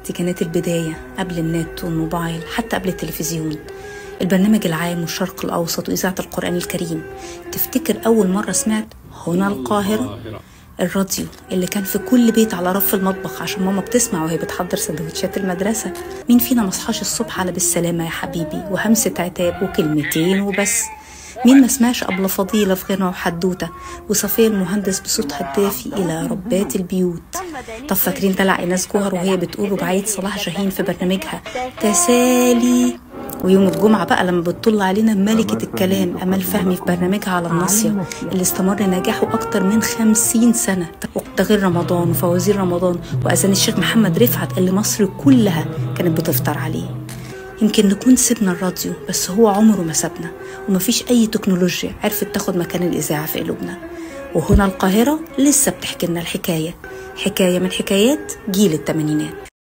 دي كانت البداية قبل النت والموبايل، حتى قبل التلفزيون. البرنامج العام والشرق الأوسط وإذاعة القرآن الكريم. تفتكر أول مرة سمعت هنا القاهرة؟ الراديو اللي كان في كل بيت على رف المطبخ عشان ماما بتسمع وهي بتحضر سندوتشات المدرسة. مين فينا مصحاش الصبح على بالسلامة يا حبيبي وهمسة عتاب وكلمتين وبس؟ مين ما سمعش أبلة فضيلة في غنى وحدوتة وصفية المهندس بصوتها الدافي إلى ربات البيوت؟ طب فاكرين دلع إيناس جوهر وهي بتقول رباعية صلاح جاهين في برنامجها تسالي؟ ويوم الجمعة بقى لما بتطل علينا ملكة الكلام أمال فهمي في برنامجها على الناصية اللي استمر نجاحه أكتر من 50 سنة. ده غير رمضان وفوازير رمضان وأذان الشيخ محمد رفعت اللي مصر كلها كانت بتفطر عليه. يمكن نكون سيبنا الراديو بس هو عمره ما سابنا، ومفيش أي تكنولوجيا عرفت تاخد مكان الإذاعة في قلوبنا. وهنا القاهرة لسه بتحكي لنا الحكاية، حكاية من حكايات جيل التمانينات.